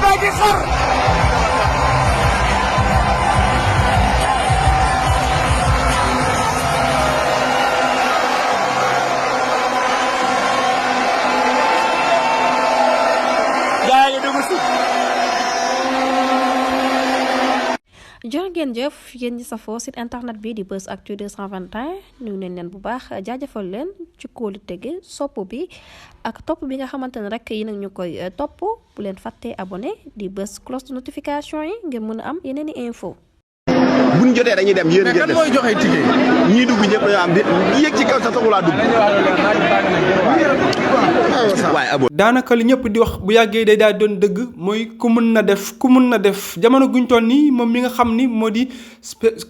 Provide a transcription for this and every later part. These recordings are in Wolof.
baa ngi xar gaa ngi dugg si. jërë ngeen jëf yéen ñi safoo site internet bi di Buzz Actu 221 nuyu nañ leen bu baax jaajëfal leen ci kóolu tege sopp bi ak topp bi nga xamante ne rek yi nag ñu koy topp bu leen fàttee abonné di bës cloche de notification yi ngir mën a am yeneen i info buñ jotee dañuy dem yéen ngeen def mooy joxe ticket ñii dugg ñëpp dañoo am di yéeg ci kaw sa taxulaa dugg waaye abo daanaka li ñëpp di wax bu yàggee day daal doon dëgg mooy ku mun na def jamono guñ toll nii moom mi nga xam ni moo di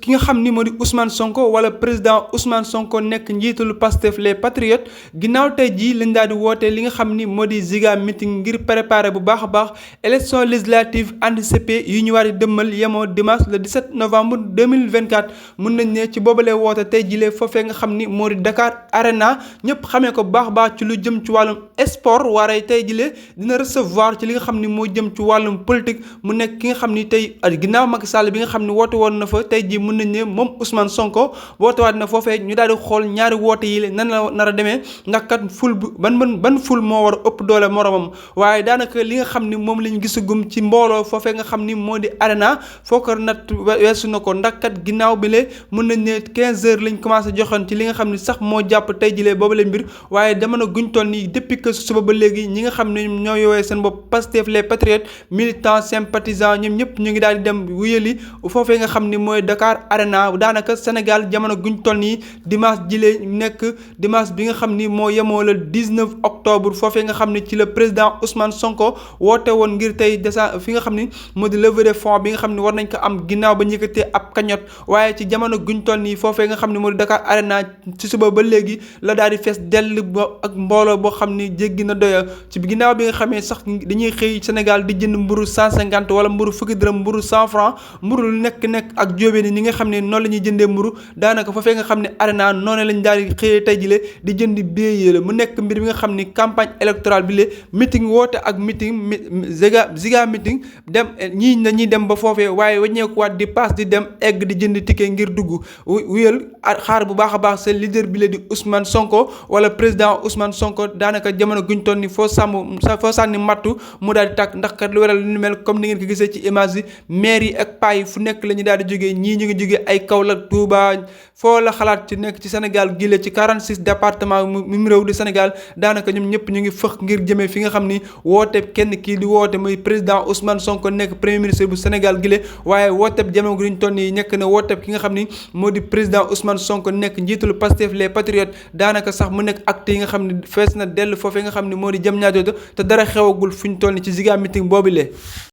ki nga xam ni moo di Ousmane Sonko wala président Ousmane Sonko nekk njiitalu Pastef les Patriotes ginnaaw tey jii lañ daal di woote li nga xam ni moo di Ziga meeting ngir préparer bu baax a baax élection législative anticipée yi ñu war a dëmmal yemoo dimanche le 17 novembre 2024 mun nañ ne ci boobalee woote tey jilee foofee nga xam ni moo di Dakar Arena ñëpp xamee ko bu baax a baax ci lu jëm ci wàllum sport waaye tey jilee dina recevoir ci li nga xam ni moo jëm ci wàllum politique mu nekk ki nga xam ni tey ginnaaw Macky Sall bi nga xam ni woote woon na fa tey ji mun nañ ne moom Ousmane Sonko woote waat na foofee ñu daal di xool ñaari woote yi nan la nar a demee ndax kat ful bu ban ful moo war a ëpp doole moromam waaye daanaka li nga xam ni moom lañ gisagum ci mbooloo foofee nga xam ni moo di Arena foo ko nat weesu na ko ndax kat ginnaaw bi lee mën nañ ne 15 heures lañ commencé joxoon ci li nga xam ne sax moo jàpp tey jilee boobu la mbir waaye jamono guñ toll nii depuis que suba ba léegi ñi nga xam ne ñoo yoowee seen bopp Pastef les Patriotes militants sympathisants ñoom ñëpp ñu ngi daal di dem wuyali foofee nga xam ni mooy Dakar Arena daanaka Sénégal jamono guñ toll nii dimanche jilee nekk dimanche bi nga xam ni moo yemoo le 19 octobre foofee nga xam ni ci la président Ousmane Sonko woote woon ngir tey desa fi nga xam ni moo di levée de fonds bi nga xam ni war nañ ko am ginnaaw ba ñëkkatee ab kañot waaye ci jamono guñ toll nii foofee nga xam ne moo di Dakar Arena ci suba ba léegi la daal di fees dell ba ak mbooloo boo xam ni jéggi na doya ci ginnaaw bi nga xamee sax dañuy xëy Sénégal di jënd mburu 150 wala mburu fukki dërëm mburu 100 francs mburu lu nekk ak jóobee ni nga xam ne noonu la ñuy jëndee mburu daanaka foofee nga xam ne Arena noonu lañ daal di xëyee tey jile di jënd billet la mu nekk mbir bi nga xam ni campagne électorale bi la meeting woote ak meeting Ziga meeting dem ñii dañuy dem ba foofee waaye waññeekuwaat di paas di dem egg di jënd ticket ngir dugg wuyal xaar bu baax a baax seen leader bi la di Ousmane Sonko wala président Ousmane Sonko daanaka jamono guñ toll ni foo sànni mattu mu daal di tàkk ndax kat lu waral lu mel comme ni ngeen ko gisee ci image yi maire yi ak paa yi fu nekk la ñu daal di jógee ñii ñu ngi jógee ay Kaolack Touba foo la xalaat ci nekk ci Sénégal gile ci 46 département mu réew di Sénégal daanaka ñoom ñëpp ñu ngi fëx ngir jëmee fi nga xam ni woote kenn kii di woote muy président Ousmane Sonko nekk premier ministre bu Sénégal gile waaye wooteeb jamono guñ toll nii nekk na wooteeb ki nga xam ni moo di président Ousmane Sonko nekk njiitalu Pastef les Patriotes daanaka sax mu nekk acte yi nga xam ne fees na dell foofee nga xam ne moo di jëm ñaajooto te dara xewagul fu ñu toll ni ci Ziga meeting boobu le